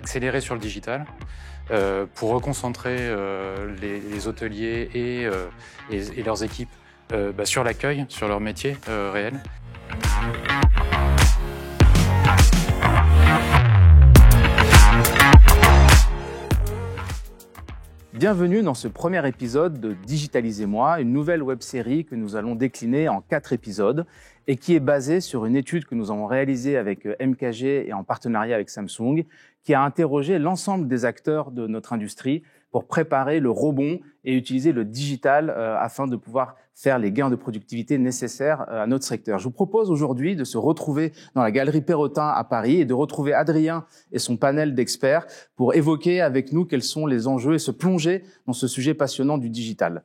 accélérer sur le digital pour reconcentrer les hôteliers et leurs équipes sur l'accueil, sur leur métier réel. Bienvenue dans ce premier épisode de Digitalisez-moi, une nouvelle web-série que nous allons décliner en 4 épisodes et qui est basée sur une étude que nous avons réalisée avec MKG et en partenariat avec Samsung, qui a interrogé l'ensemble des acteurs de notre industrie pour préparer le rebond et utiliser le digital afin de pouvoir faire les gains de productivité nécessaires à notre secteur. Je vous propose aujourd'hui de se retrouver dans la galerie Perrotin à Paris et de retrouver Adrien et son panel d'experts pour évoquer avec nous quels sont les enjeux et se plonger dans ce sujet passionnant du digital.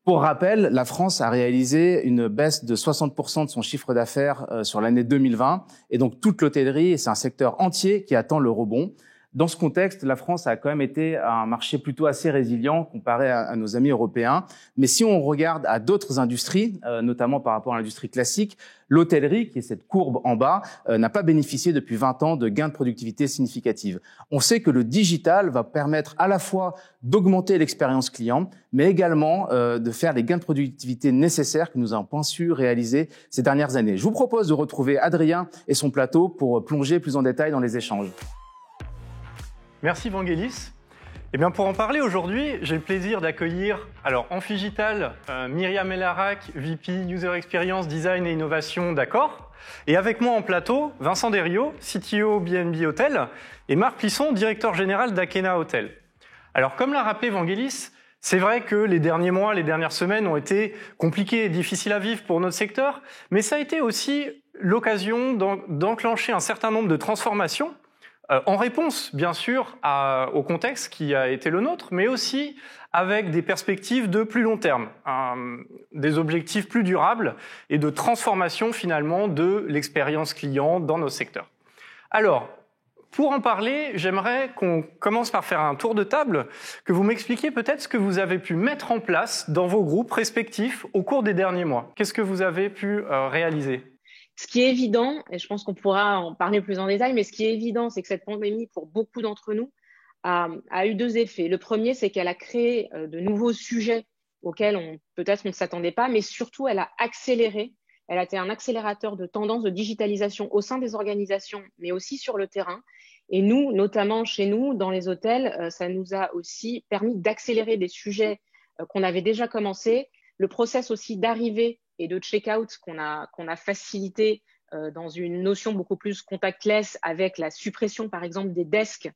Pour rappel, la France a réalisé une baisse de 60% de son chiffre d'affaires sur l'année 2020 et donc toute l'hôtellerie, et c'est un secteur entier qui attend le rebond. Dans ce contexte, la France a quand même été un marché plutôt assez résilient comparé à nos amis européens. Mais si on regarde à d'autres industries, notamment par rapport à l'industrie classique, l'hôtellerie, qui est cette courbe en bas, n'a pas bénéficié depuis 20 ans de gains de productivité significatifs. On sait que le digital va permettre à la fois d'augmenter l'expérience client, mais également de faire les gains de productivité nécessaires que nous n'avons pas su réaliser ces dernières années. Je vous propose de retrouver Adrien et son plateau pour plonger plus en détail dans les échanges. Merci Vangelis. Eh bien, pour en parler aujourd'hui, j'ai le plaisir d'accueillir Amphigital, Myriam Elarac, VP User Experience, Design et Innovation d'Accor. Et avec moi en plateau, Vincent Desriaux, CTO BNB Hotel, et Marc Plisson, directeur général d'Akena Hotel. Alors, comme l'a rappelé Vangelis, c'est vrai que les derniers mois, les dernières semaines ont été compliqués et difficiles à vivre pour notre secteur, mais ça a été aussi l'occasion d'enclencher un certain nombre de transformations en réponse, bien sûr, au contexte qui a été le nôtre, mais aussi avec des perspectives de plus long terme, des objectifs plus durables et de transformation finalement de l'expérience client dans nos secteurs. Alors, pour en parler, j'aimerais qu'on commence par faire un tour de table, que vous m'expliquiez peut-être ce que vous avez pu mettre en place dans vos groupes respectifs au cours des derniers mois. Qu'est-ce que vous avez pu réaliser ? Ce qui est évident, et je pense qu'on pourra en parler plus en détail, mais ce qui est évident, c'est que cette pandémie, pour beaucoup d'entre nous, a eu 2 effets. Le premier, c'est qu'elle a créé de nouveaux sujets auxquels peut-être on ne s'attendait pas, mais surtout, elle a accéléré. Elle a été un accélérateur de tendance de digitalisation au sein des organisations, mais aussi sur le terrain. Et nous, notamment chez nous, dans les hôtels, ça nous a aussi permis d'accélérer des sujets qu'on avait déjà commencés. Le process aussi d'arrivée et de check-out qu'on a facilité dans une notion beaucoup plus contactless avec la suppression, par exemple, des desks,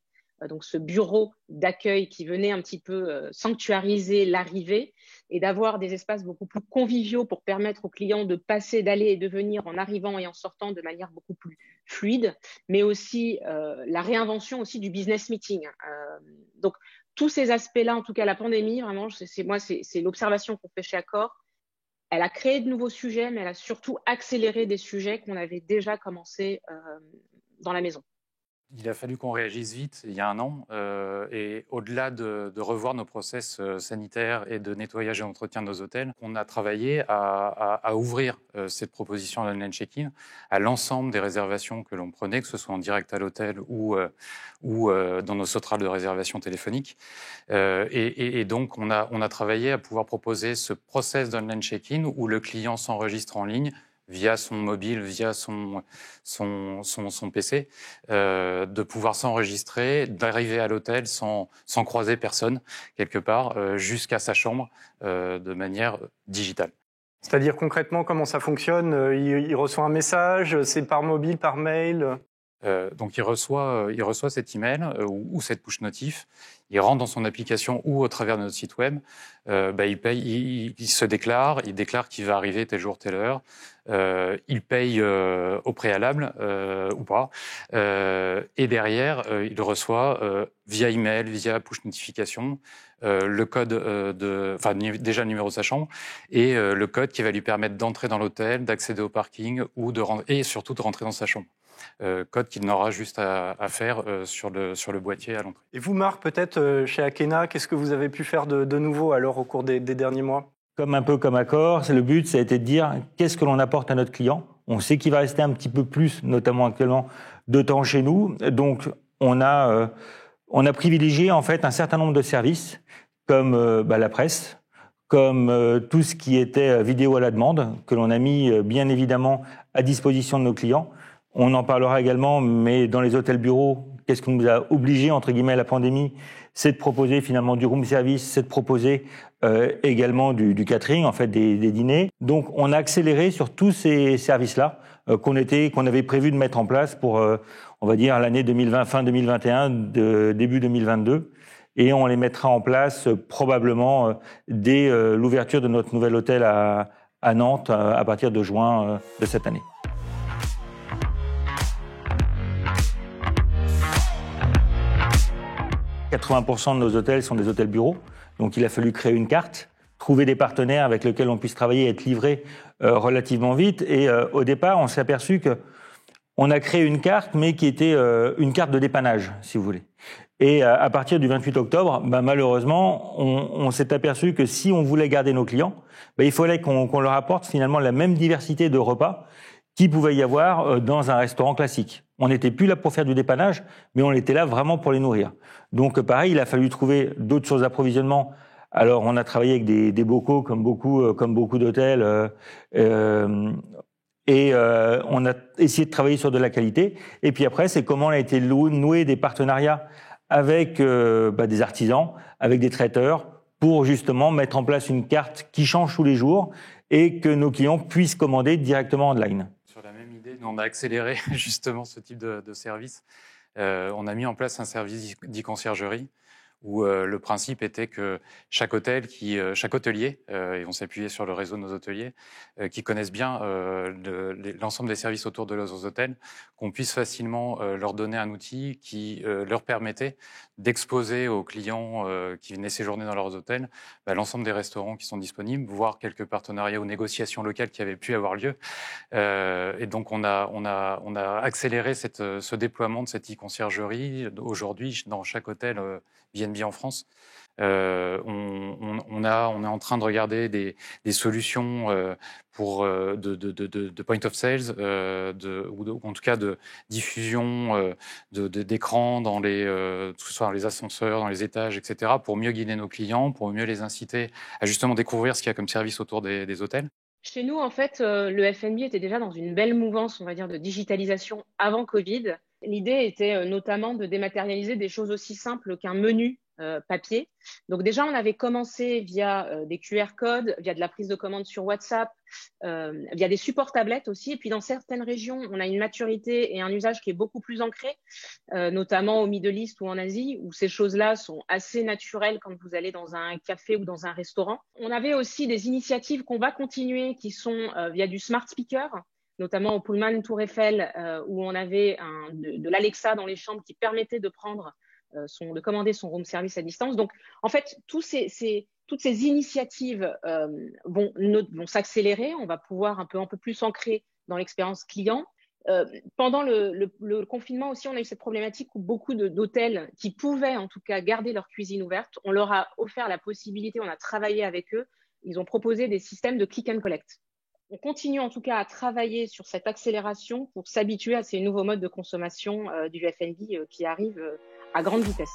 donc ce bureau d'accueil qui venait un petit peu sanctuariser l'arrivée et d'avoir des espaces beaucoup plus conviviaux pour permettre aux clients de passer, d'aller et de venir en arrivant et en sortant de manière beaucoup plus fluide, mais aussi la réinvention aussi du business meeting. Donc, tous ces aspects-là, en tout cas la pandémie, vraiment, c'est l'observation qu'on fait chez Accor. Elle a créé de nouveaux sujets, mais elle a surtout accéléré des sujets qu'on avait déjà commencé dans la maison. Il a fallu qu'on réagisse vite il y a 1 an et au-delà de revoir nos process sanitaires et de nettoyage et d'entretien de nos hôtels, on a travaillé à ouvrir cette proposition d'online check-in à l'ensemble des réservations que l'on prenait, que ce soit en direct à l'hôtel ou dans nos centrales de réservation téléphonique. Et donc, on a travaillé à pouvoir proposer ce process d'online check-in où le client s'enregistre en ligne via son mobile, via son PC, de pouvoir s'enregistrer, d'arriver à l'hôtel sans croiser personne, quelque part, jusqu'à sa chambre, de manière digitale. C'est-à-dire concrètement, comment ça fonctionne ? Il reçoit un message, c'est par mobile, par mail ? Donc il reçoit cet email ou cette push notif, il rentre dans son application ou au travers de notre site web, il paye, il se déclare, il déclare qu'il va arriver tel jour, telle heure, il paye au préalable ou pas, et derrière il reçoit via email, via push notification, le code déjà le numéro de sa chambre et le code qui va lui permettre d'entrer dans l'hôtel, d'accéder au parking ou et surtout de rentrer dans sa chambre. Code qu'il n'aura juste à faire sur le boîtier à l'entrée. Et vous, Marc, peut-être chez Akena, qu'est-ce que vous avez pu faire de nouveau alors au cours des derniers mois ? Un peu comme Accor, le but, ça a été de dire qu'est-ce que l'on apporte à notre client. On sait qu'il va rester un petit peu plus, notamment actuellement, de temps chez nous. Donc, on a privilégié en fait un certain nombre de services comme la presse, comme tout ce qui était vidéo à la demande, que l'on a mis bien évidemment à disposition de nos clients. On en parlera également, mais dans les hôtels-bureaux, qu'est-ce qui nous a obligés, entre guillemets, la pandémie, c'est de proposer finalement du room service, c'est de proposer également du catering, en fait des dîners. Donc on a accéléré sur tous ces services-là qu'on avait prévu de mettre en place pour, on va dire, l'année 2020, fin 2021, début 2022. Et on les mettra en place probablement dès l'ouverture de notre nouvel hôtel à Nantes à partir de juin de cette année. « 80% de nos hôtels sont des hôtels bureaux, donc il a fallu créer une carte, trouver des partenaires avec lesquels on puisse travailler et être livré relativement vite. Et au départ, on s'est aperçu qu'on a créé une carte, mais qui était une carte de dépannage, si vous voulez. Et à partir du 28 octobre, malheureusement, on s'est aperçu que si on voulait garder nos clients, il fallait qu'on leur apporte finalement la même diversité de repas qu'il pouvait y avoir dans un restaurant classique. On n'était plus là pour faire du dépannage, mais on était là vraiment pour les nourrir. Donc pareil, il a fallu trouver d'autres sources d'approvisionnement. Alors on a travaillé avec des bocaux comme beaucoup d'hôtels et on a essayé de travailler sur de la qualité. Et puis après, c'est comment on a été noué des partenariats avec des artisans, avec des traiteurs, pour justement mettre en place une carte qui change tous les jours et que nos clients puissent commander directement online. Sur la même idée, nous, on a accéléré justement ce type de service. On a mis en place un service d'e-conciergerie où le principe était que chaque hôtelier, et on s'appuyait sur le réseau de nos hôteliers, qui connaissent bien l'ensemble des services autour de leurs hôtels, qu'on puisse facilement leur donner un outil qui leur permettait d'exposer aux clients qui venaient séjourner dans leurs hôtels l'ensemble des restaurants qui sont disponibles, voire quelques partenariats ou négociations locales qui avaient pu avoir lieu. Et donc on a accéléré ce déploiement de cette e-conciergerie. Aujourd'hui, dans chaque hôtel B&B en France, on est en train de regarder des solutions pour de point of sales, ou en tout cas de diffusion d'écrans dans que ce soit dans les ascenseurs, dans les étages, etc., pour mieux guider nos clients, pour mieux les inciter à justement découvrir ce qu'il y a comme service autour des hôtels. Chez nous, en fait, le F&B était déjà dans une belle mouvance, on va dire, de digitalisation avant Covid. L'idée était notamment de dématérialiser des choses aussi simples qu'un menu papier. Donc déjà, on avait commencé via des QR codes, via de la prise de commande sur WhatsApp, via des supports tablettes aussi. Et puis dans certaines régions, on a une maturité et un usage qui est beaucoup plus ancré, notamment au Middle East ou en Asie, où ces choses-là sont assez naturelles quand vous allez dans un café ou dans un restaurant. On avait aussi des initiatives qu'on va continuer qui sont via du smart speaker, notamment au Pullman Tour Eiffel, où on avait de l'Alexa dans les chambres qui permettait de commander son room service à distance. Donc, en fait, toutes ces initiatives vont s'accélérer. On va pouvoir un peu plus ancrer dans l'expérience client. Pendant le confinement aussi, on a eu cette problématique où beaucoup d'hôtels qui pouvaient en tout cas garder leur cuisine ouverte, on leur a offert la possibilité, on a travaillé avec eux, ils ont proposé des systèmes de click and collect. On continue en tout cas à travailler sur cette accélération pour s'habituer à ces nouveaux modes de consommation du F&B qui arrivent à grande vitesse.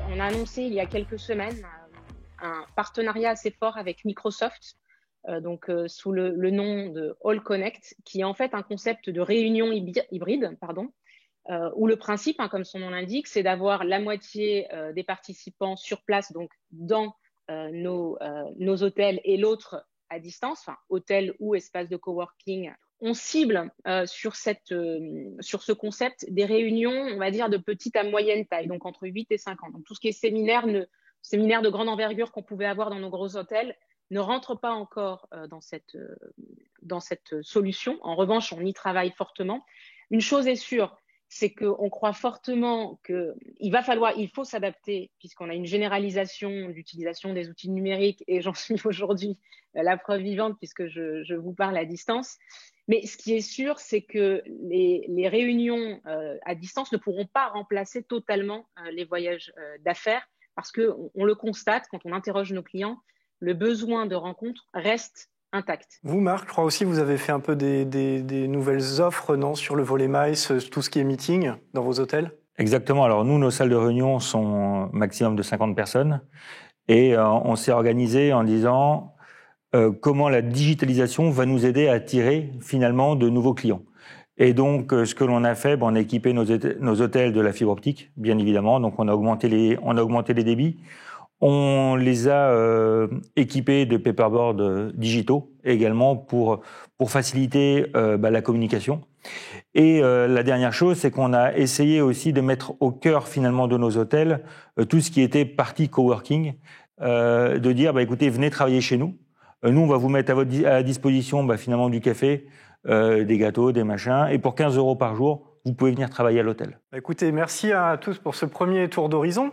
On a annoncé il y a quelques semaines un partenariat assez fort avec Microsoft, sous le nom de All Connect, qui est en fait un concept de réunion hybride, où le principe, comme son nom l'indique, c'est d'avoir la moitié des participants sur place, donc dans nos hôtels, et l'autre à distance, hôtel ou espace de coworking. On cible sur ce concept des réunions, on va dire, de petite à moyenne taille, donc entre 8 et 5 ans. Donc tout ce qui est séminaire de grande envergure qu'on pouvait avoir dans nos gros hôtels ne rentre pas encore dans cette solution. En revanche, on y travaille fortement. Une chose est sûre, c'est qu'on croit fortement qu'il faut s'adapter puisqu'on a une généralisation de l'utilisation des outils numériques et j'en suis aujourd'hui la preuve vivante puisque je vous parle à distance. Mais ce qui est sûr, c'est que les réunions à distance ne pourront pas remplacer totalement les voyages d'affaires parce qu'on le constate quand on interroge nos clients, le besoin de rencontre reste intacte. Vous, Marc, je crois aussi vous avez fait un peu des nouvelles offres, non, sur le volet MICE, tout ce qui est meeting dans vos hôtels? Exactement. Alors nous, nos salles de réunion sont maximum de 50 personnes et on s'est organisé en disant comment la digitalisation va nous aider à attirer finalement de nouveaux clients. Et donc, ce que l'on a fait, on a équipé nos hôtels de la fibre optique, bien évidemment. Donc, on a augmenté les débits. On les a équipés de paperboards digitaux également pour faciliter la communication. Et la dernière chose, c'est qu'on a essayé aussi de mettre au cœur finalement de nos hôtels tout ce qui était partie coworking, de dire écoutez, venez travailler chez nous. Nous, on va vous mettre à disposition finalement du café, des gâteaux, des machins, et pour 15 € par jour, vous pouvez venir travailler à l'hôtel. Écoutez, merci à tous pour ce premier tour d'horizon.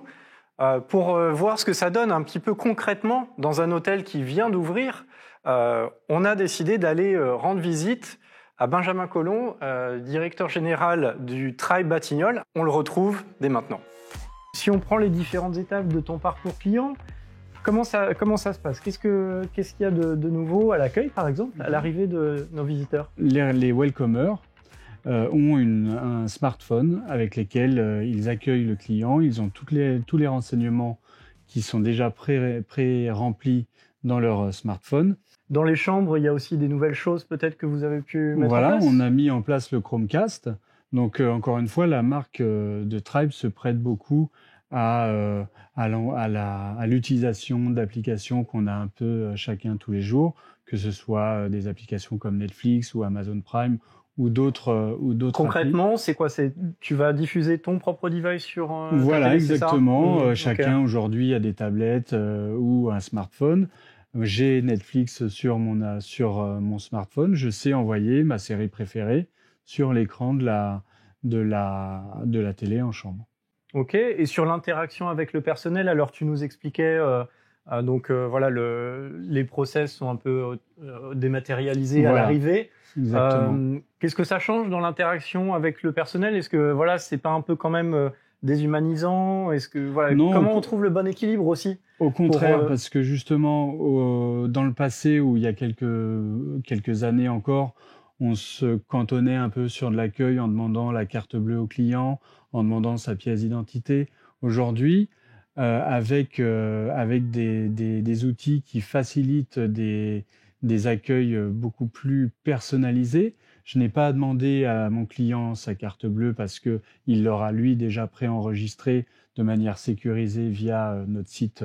Pour voir ce que ça donne un petit peu concrètement dans un hôtel qui vient d'ouvrir, on a décidé d'aller rendre visite à Benjamin Collomb, directeur général du Tribe Batignolles. On le retrouve dès maintenant. Si on prend les différentes étapes de ton parcours client, comment ça se passe? Qu'est-ce qu'il y a de nouveau à l'accueil, par exemple, à l'arrivée de nos visiteurs? Les welcomers ont un smartphone avec lesquels ils accueillent le client. Ils ont tous les renseignements qui sont déjà pré-remplis dans leur smartphone. Dans les chambres, il y a aussi des nouvelles choses peut-être que vous avez pu mettre en place? Voilà, on a mis en place le Chromecast. Donc, encore une fois, la marque de Tribe se prête beaucoup à l'utilisation d'applications qu'on a un peu chacun tous les jours, que ce soit des applications comme Netflix ou Amazon Prime ou d'autres. Concrètement, c'est quoi? Tu vas diffuser ton propre device sur Voilà, télé, exactement. c'est ça? Chacun aujourd'hui a des tablettes ou un smartphone. J'ai Netflix sur mon smartphone. Je sais envoyer ma série préférée sur l'écran de la télé en chambre. Ok. Et sur l'interaction avec le personnel, alors tu nous expliquais voilà, les process sont un peu dématérialisés à l'arrivée. Exactement. Qu'est-ce que ça change dans l'interaction avec le personnel? Est-ce que voilà, c'est pas un peu quand même déshumanisant? Est-ce que voilà, Non, comment on trouve le bon équilibre aussi? Au contraire, parce que justement, dans le passé, où il y a quelques années encore, on se cantonnait un peu sur de l'accueil en demandant la carte bleue au client, en demandant sa pièce d'identité. Aujourd'hui, avec des outils qui facilitent des accueils beaucoup plus personnalisés, je n'ai pas à demander à mon client sa carte bleue parce qu'il l'aura lui déjà préenregistrée de manière sécurisée via notre site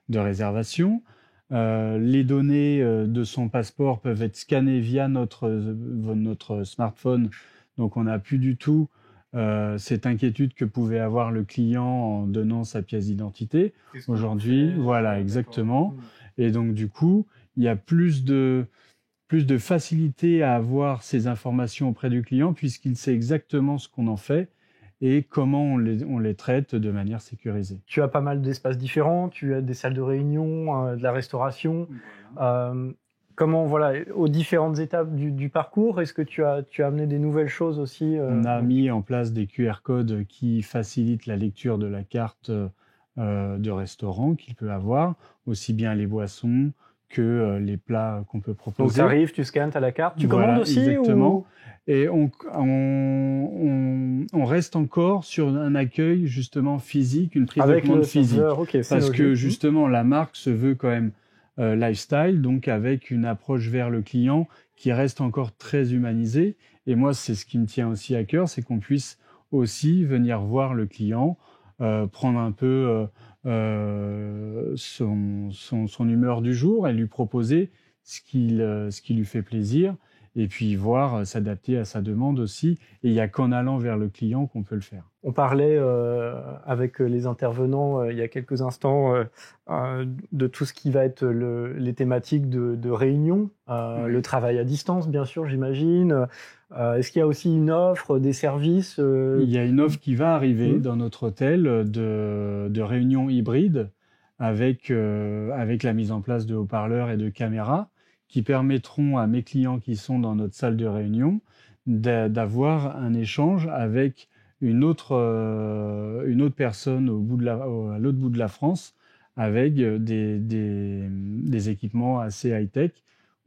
de réservation. Les données de son passeport peuvent être scannées via notre smartphone, donc on n'a plus du tout cette inquiétude que pouvait avoir le client en donnant sa pièce d'identité. Aujourd'hui, voilà, exactement. Et donc du coup, il y a plus de facilité à avoir ces informations auprès du client puisqu'il sait exactement ce qu'on en fait et comment on les traite de manière sécurisée. Tu as pas mal d'espaces différents, tu as des salles de réunion, de la restauration. Voilà. Comment, voilà, aux différentes étapes du parcours, est-ce que tu as amené des nouvelles choses aussi? On a mis en place des QR codes qui facilitent la lecture de la carte de restaurant qu'il peut avoir, aussi bien les boissons que les plats qu'on peut proposer. Donc tu arrives, tu scannes, tu as la carte, tu commandes aussi? Exactement. Et on reste encore sur un accueil justement physique, une prise de commande physique. Okay, parce que justement la marque se veut quand même lifestyle, donc avec une approche vers le client qui reste encore très humanisée. Et moi, c'est ce qui me tient aussi à cœur, c'est qu'on puisse aussi venir voir le client, prendre un peu son humeur du jour et lui proposer ce qui lui fait plaisir et puis voir s'adapter à sa demande aussi. Et il n'y a qu'en allant vers le client qu'on peut le faire. On parlait avec les intervenants il y a quelques instants de tout ce qui va être les thématiques de réunion, le travail à distance, bien sûr, j'imagine. Est-ce qu'il y a aussi une offre, des services Il y a une offre qui va arriver dans notre hôtel de réunion hybride avec la mise en place de haut-parleurs et de caméras qui permettront à mes clients qui sont dans notre salle de réunion d'avoir un échange avec une autre personne à l'autre bout de la France avec des équipements assez high-tech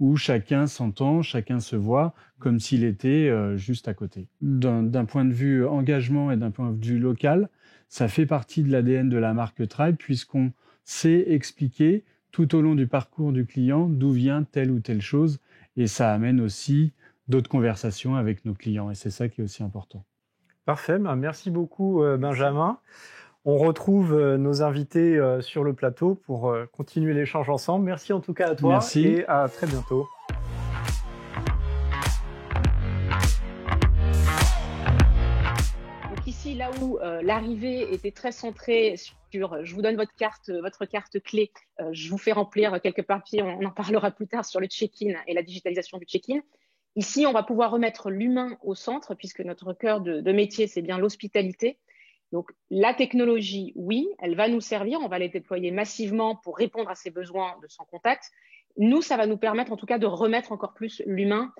où chacun s'entend, chacun se voit comme s'il était juste à côté. D'un point de vue engagement et d'un point de vue local, ça fait partie de l'ADN de la marque Tribe puisqu'on sait expliquer tout au long du parcours du client d'où vient telle ou telle chose et ça amène aussi d'autres conversations avec nos clients et c'est ça qui est aussi important. Parfait, merci beaucoup Benjamin. On retrouve nos invités sur le plateau pour continuer l'échange ensemble. Merci en tout cas à toi. Merci. Et à très bientôt. Donc ici, là où l'arrivée était très centrée sur je vous donne votre carte clé, je vous fais remplir quelques papiers, on en parlera plus tard sur le check-in et la digitalisation du check-in. Ici, on va pouvoir remettre l'humain au centre puisque notre cœur de métier, c'est bien l'hospitalité. Donc, la technologie, oui, elle va nous servir. On va les déployer massivement pour répondre à ces besoins de sans contact. Nous, ça va nous permettre en tout cas de remettre encore plus l'humain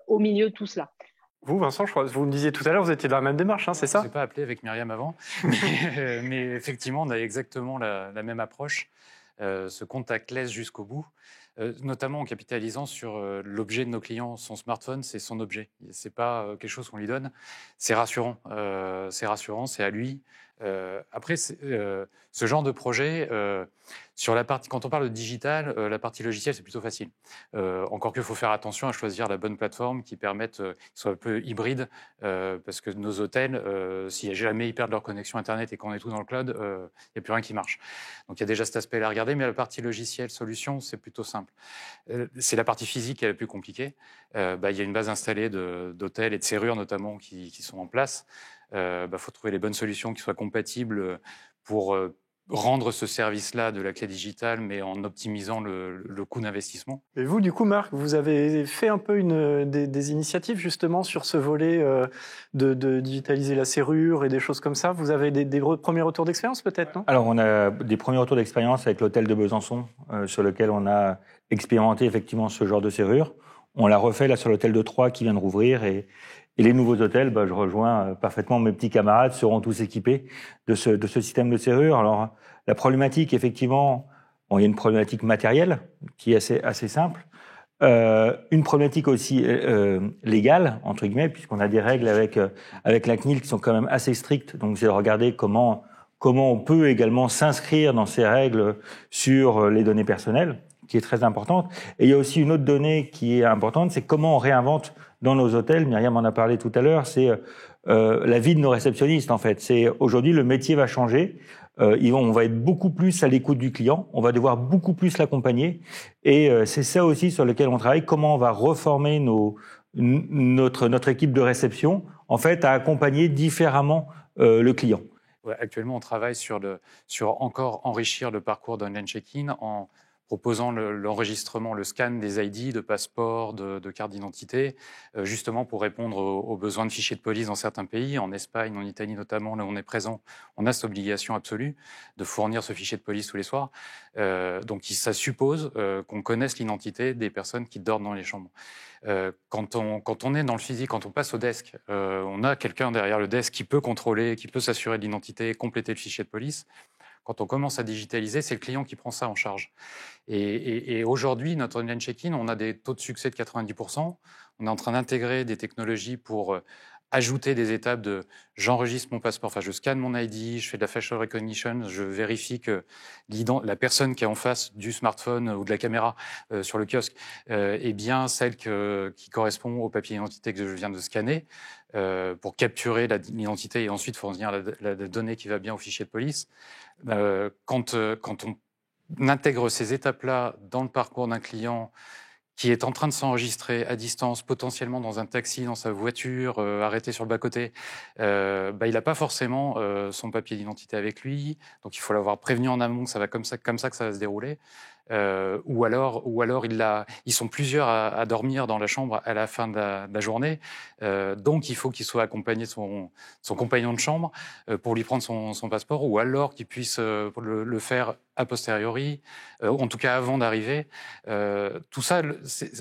au milieu de tout cela. Vous, Vincent, je crois, vous me disiez tout à l'heure, vous étiez dans la même démarche, c'est ça ? Je ne pas appelé avec Myriam avant, mais effectivement, on a exactement la même approche, ce contactless jusqu'au bout. Notamment en capitalisant sur l'objet de nos clients. Son smartphone, c'est son objet. Ce n'est pas quelque chose qu'on lui donne. C'est rassurant. C'est à lui. Après, ce genre de projet, sur la partie, quand on parle de digital, la partie logicielle, c'est plutôt facile. Encore qu'il faut faire attention à choisir la bonne plateforme qui permette qu'ils soient un peu hybrides, parce que nos hôtels, si jamais ils perdent leur connexion Internet et qu'on est tout dans le cloud, il n'y a plus rien qui marche. Donc il y a déjà cet aspect-là à regarder, mais la partie logicielle, solution, c'est plutôt simple. C'est la partie physique qui est la plus compliquée. Il y a une base installée d'hôtels et de serrures notamment qui sont en place. Faut trouver les bonnes solutions qui soient compatibles pour rendre ce service-là de la clé digitale, mais en optimisant le coût d'investissement. Et vous, du coup, Marc, vous avez fait un peu des initiatives justement sur ce volet de digitaliser la serrure et des choses comme ça. Vous avez des premiers retours d'expérience peut-être, non ? Alors, on a des premiers retours d'expérience avec l'hôtel de Besançon, sur lequel on a expérimenté effectivement ce genre de serrure. On l'a refait là sur l'hôtel de Troyes qui vient de rouvrir et les nouveaux hôtels, je rejoins parfaitement mes petits camarades, seront tous équipés de ce système de serrure. Alors, la problématique, effectivement, il y a une problématique matérielle qui est assez simple. Une problématique aussi légale, entre guillemets, puisqu'on a des règles avec la CNIL qui sont quand même assez strictes. Donc, c'est de regarder comment on peut également s'inscrire dans ces règles sur les données personnelles, qui est très importante. Et il y a aussi une autre donnée qui est importante, c'est comment on réinvente dans nos hôtels. Myriam en a parlé tout à l'heure, c'est la vie de nos réceptionnistes, en fait. C'est aujourd'hui, le métier va changer. On va être beaucoup plus à l'écoute du client. On va devoir beaucoup plus l'accompagner. Et c'est ça aussi sur lequel on travaille. Comment on va reformer notre équipe de réception, en fait, à accompagner différemment le client. Ouais, actuellement, on travaille sur encore enrichir le parcours d'online check-in en proposant l'enregistrement, le scan des ID, de passeports, de cartes d'identité, justement pour répondre aux besoins de fichiers de police dans certains pays. En Espagne, en Italie notamment, là où on est présent, on a cette obligation absolue de fournir ce fichier de police tous les soirs. Donc ça suppose qu'on connaisse l'identité des personnes qui dorment dans les chambres. Quand on est dans le physique, quand on passe au desk, on a quelqu'un derrière le desk qui peut contrôler, qui peut s'assurer de l'identité, compléter le fichier de police. Quand on commence à digitaliser, c'est le client qui prend ça en charge. Et aujourd'hui, notre online check-in, on a des taux de succès de 90%. On est en train d'intégrer des technologies pour ajouter des étapes de j'enregistre mon passeport, enfin je scanne mon ID, je fais de la facial recognition, je vérifie que la personne qui est en face du smartphone ou de la caméra sur le kiosque est bien celle qui correspond au papier d'identité que je viens de scanner pour capturer l'identité et ensuite fournir la donnée qui va bien au fichier de police. Quand on intègre ces étapes-là dans le parcours d'un client qui est en train de s'enregistrer à distance, potentiellement dans un taxi, dans sa voiture, arrêté sur le bas-côté, il n'a pas forcément son papier d'identité avec lui, donc il faut l'avoir prévenu en amont que ça va comme ça que ça va se dérouler. Ou alors ils sont plusieurs à dormir dans la chambre à la fin de la journée, donc il faut qu'il soit accompagné de son compagnon de chambre pour lui prendre son passeport, ou alors qu'il puisse le faire a posteriori, en tout cas avant d'arriver. Tout ça,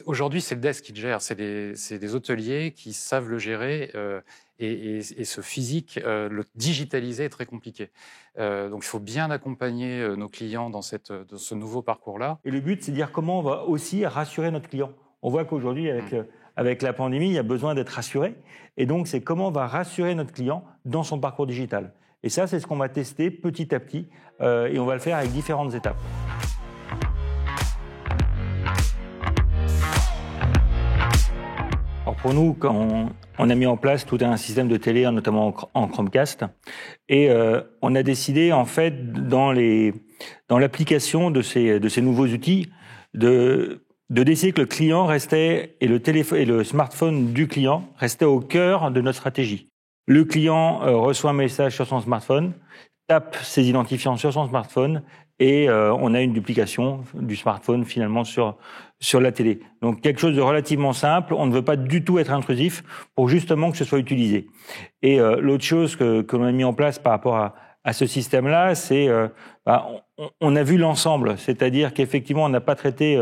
aujourd'hui, c'est le desk qui le gère, c'est des hôteliers qui savent le gérer Et ce physique, le digitaliser est très compliqué. Donc, il faut bien accompagner nos clients dans ce nouveau parcours-là. Et le but, c'est de dire comment on va aussi rassurer notre client. On voit qu'aujourd'hui, avec la pandémie, il y a besoin d'être rassuré. Et donc, c'est comment on va rassurer notre client dans son parcours digital. Et ça, c'est ce qu'on va tester petit à petit. Et on va le faire avec différentes étapes. Alors pour nous, quand on a mis en place tout un système de télé, notamment en Chromecast, et on a décidé, en fait, dans l'application de ces nouveaux outils, de décider que le client restait, et le smartphone du client restait au cœur de notre stratégie. Le client reçoit un message sur son smartphone, tape ses identifiants sur son smartphone, et on a une duplication du smartphone finalement sur la télé. Donc quelque chose de relativement simple, on ne veut pas du tout être intrusif pour justement que ce soit utilisé. Et l'autre chose que l'on a mis en place par rapport à ce système-là, c'est on a vu l'ensemble, c'est-à-dire qu'effectivement on n'a pas traité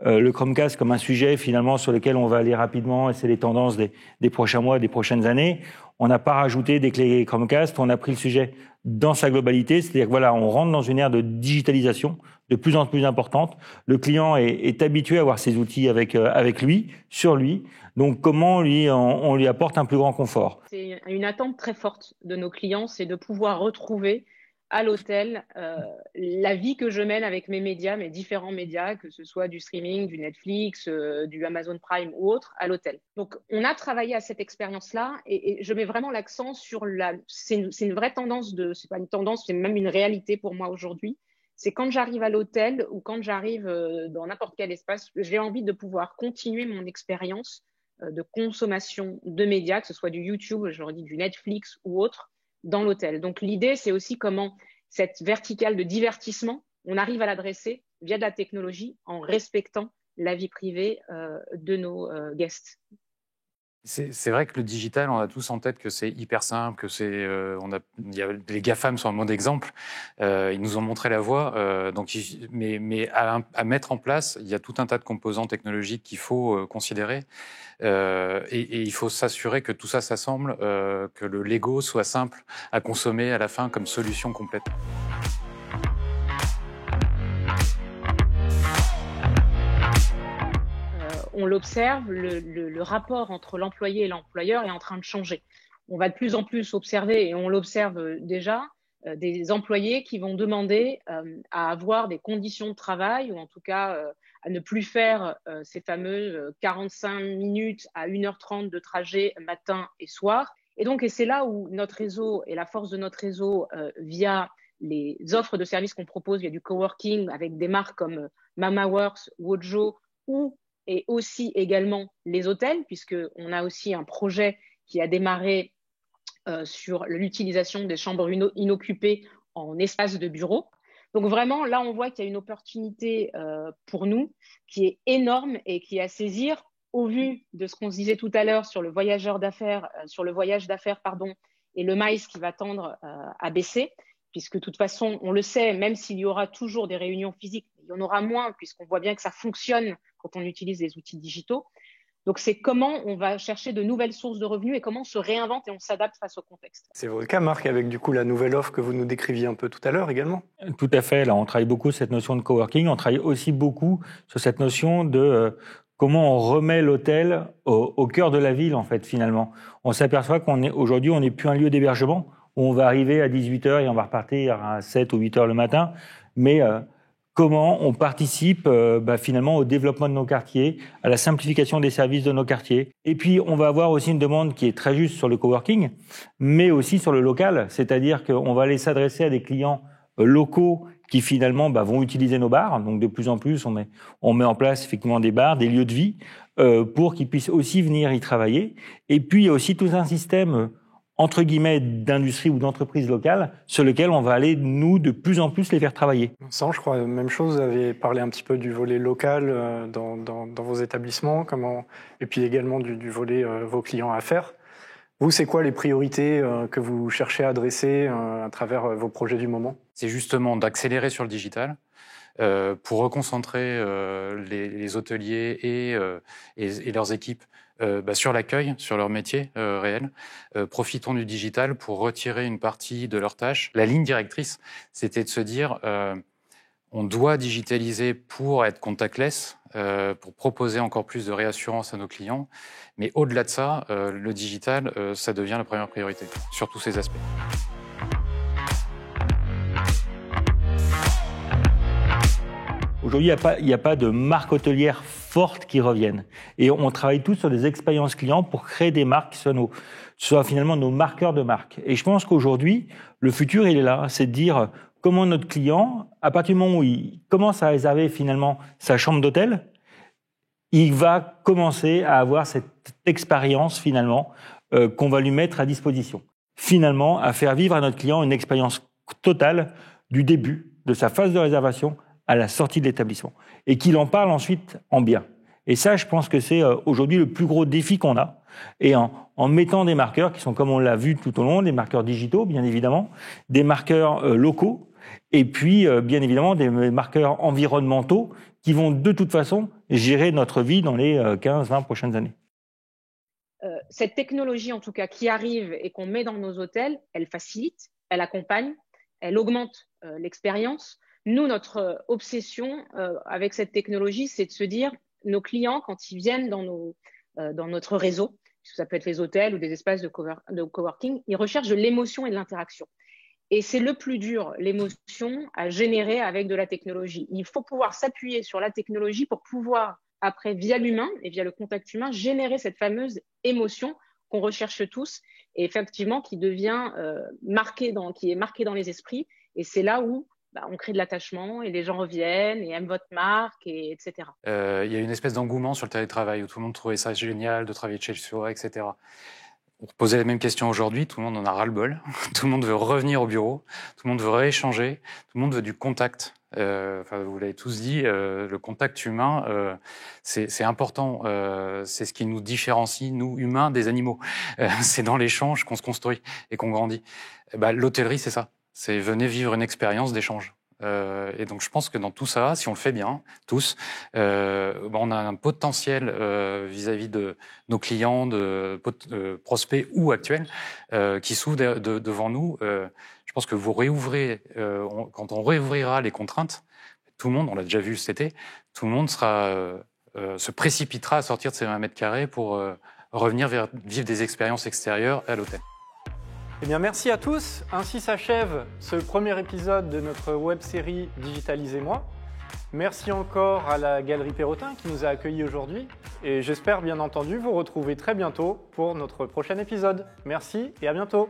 le Chromecast comme un sujet finalement sur lequel on va aller rapidement, et c'est les tendances des prochains mois, des prochaines années. On n'a pas rajouté des clés Chromecast, on a pris le sujet dans sa globalité, c'est-à-dire que voilà, on rentre dans une ère de digitalisation de plus en plus importante. Le client est habitué à avoir ses outils avec lui, sur lui. Donc comment on lui apporte un plus grand confort. C'est une attente très forte de nos clients, c'est de pouvoir retrouver à l'hôtel la vie que je mène avec mes médias, mes différents médias, que ce soit du streaming, du Netflix, du Amazon Prime ou autre, à l'hôtel. Donc, on a travaillé à cette expérience-là et je mets vraiment l'accent sur c'est une vraie tendance c'est pas une tendance, c'est même une réalité pour moi aujourd'hui. C'est quand j'arrive à l'hôtel ou quand j'arrive dans n'importe quel espace, j'ai envie de pouvoir continuer mon expérience de consommation de médias, que ce soit du YouTube, je redis du Netflix ou autre, dans l'hôtel. Donc l'idée, c'est aussi comment cette verticale de divertissement, on arrive à l'adresser via de la technologie en respectant la vie privée de nos guests. C'est vrai que le digital, on a tous en tête que c'est hyper simple, que les GAFAM sont un bon exemple. Ils nous ont montré la voie. Mais à mettre en place, il y a tout un tas de composants technologiques qu'il faut considérer. Et il faut s'assurer que tout ça s'assemble, que le Lego soit simple à consommer à la fin comme solution complète. On l'observe, le rapport entre l'employé et l'employeur est en train de changer. On va de plus en plus observer, et on l'observe déjà, des employés qui vont demander à avoir des conditions de travail, ou en tout cas à ne plus faire ces fameux 45 minutes à 1h30 de trajet matin et soir. Et c'est là où notre réseau et la force de notre réseau via les offres de services qu'on propose via du coworking avec des marques comme MamaWorks, Wojo et aussi également les hôtels, puisqu'on a aussi un projet qui a démarré sur l'utilisation des chambres inoccupées en espace de bureau. Donc vraiment, là, on voit qu'il y a une opportunité pour nous qui est énorme et qui est à saisir au vu de ce qu'on se disait tout à l'heure sur le voyage d'affaires, et le MICE qui va tendre à baisser, puisque de toute façon, on le sait, même s'il y aura toujours des réunions physiques, il y en aura moins, puisqu'on voit bien que ça fonctionne quand on utilise les outils digitaux. Donc, c'est comment on va chercher de nouvelles sources de revenus et comment on se réinvente et on s'adapte face au contexte. C'est votre cas, Marc, avec du coup la nouvelle offre que vous nous décriviez un peu tout à l'heure également. Tout à fait. Là, on travaille beaucoup sur cette notion de coworking. On travaille aussi beaucoup sur cette notion de comment on remet l'hôtel au cœur de la ville, en fait, finalement. On s'aperçoit qu'aujourd'hui, on n'est plus un lieu d'hébergement où on va arriver à 18h et on va repartir à 7 ou 8h le matin. Mais comment on participe finalement au développement de nos quartiers, à la simplification des services de nos quartiers. Et puis, on va avoir aussi une demande qui est très juste sur le coworking, mais aussi sur le local, c'est-à-dire qu'on va aller s'adresser à des clients locaux qui finalement vont utiliser nos bars. Donc de plus en plus, on met en place effectivement des bars, des lieux de vie, pour qu'ils puissent aussi venir y travailler. Et puis, il y a aussi tout un système entre guillemets, d'industrie ou d'entreprise locale, sur lequel on va aller, nous, de plus en plus les faire travailler. Sans, je crois, même chose, vous avez parlé un petit peu du volet local dans vos établissements, et puis également du volet vos clients à faire. Vous, c'est quoi les priorités que vous cherchez à adresser à travers vos projets du moment? C'est justement d'accélérer sur le digital, pour reconcentrer les hôteliers et leurs équipes sur l'accueil, sur leur métier réel. Profitons du digital pour retirer une partie de leurs tâches. La ligne directrice, c'était de se dire on doit digitaliser pour être contactless, pour proposer encore plus de réassurance à nos clients. Mais au-delà de ça, le digital, ça devient la première priorité sur tous ces aspects. Aujourd'hui, il n'y a pas de marque hôtelière forte qui revienne. Et on travaille tous sur des expériences clients pour créer des marques qui soient finalement nos marqueurs de marque. Et je pense qu'aujourd'hui, le futur, il est là. C'est de dire comment notre client, à partir du moment où il commence à réserver finalement sa chambre d'hôtel, il va commencer à avoir cette expérience finalement qu'on va lui mettre à disposition. Finalement, à faire vivre à notre client une expérience totale du début de sa phase de réservation à la sortie de l'établissement et qu'il en parle ensuite en bien. Et ça, je pense que c'est aujourd'hui le plus gros défi qu'on a. Et en mettant des marqueurs qui sont, comme on l'a vu tout au long, des marqueurs digitaux, bien évidemment, des marqueurs locaux, et puis, bien évidemment, des marqueurs environnementaux qui vont de toute façon gérer notre vie dans les 15-20 prochaines années. Cette technologie, en tout cas, qui arrive et qu'on met dans nos hôtels, elle facilite, elle accompagne, elle augmente l'expérience. Nous, notre obsession avec cette technologie, c'est de se dire, nos clients, quand ils viennent dans notre réseau, ça peut être les hôtels ou des espaces de coworking, ils recherchent de l'émotion et de l'interaction. Et c'est le plus dur, l'émotion à générer avec de la technologie. Il faut pouvoir s'appuyer sur la technologie pour pouvoir, après, via l'humain et via le contact humain, générer cette fameuse émotion qu'on recherche tous et effectivement qui devient marquée dans les esprits. Et c'est là où on crée de l'attachement et les gens reviennent et aiment votre marque, etc. Il y a une espèce d'engouement sur le télétravail où tout le monde trouvait ça génial de travailler de chez soi, etc. On posait les mêmes questions aujourd'hui, tout le monde en a ras-le-bol, tout le monde veut revenir au bureau, tout le monde veut rééchanger, tout le monde veut du contact. Vous l'avez tous dit, le contact humain, c'est important. C'est ce qui nous différencie, nous, humains, des animaux. C'est dans l'échange qu'on se construit et qu'on grandit. L'hôtellerie, c'est ça. C'est venez vivre une expérience d'échange. Et donc, je pense que dans tout ça, si on le fait bien, tous, on a un potentiel vis-à-vis de nos clients, de prospects ou actuels, qui s'ouvrent devant nous. Je pense que vous réouvrez, quand on réouvrira les contraintes, tout le monde, on l'a déjà vu cet été, tout le monde se précipitera à sortir de ses 20 mètres carrés pour revenir vivre des expériences extérieures à l'hôtel. Eh bien, merci à tous. Ainsi s'achève ce premier épisode de notre web-série Digitalisez-moi. Merci encore à la Galerie Perrotin qui nous a accueillis aujourd'hui. Et j'espère bien entendu vous retrouver très bientôt pour notre prochain épisode. Merci et à bientôt.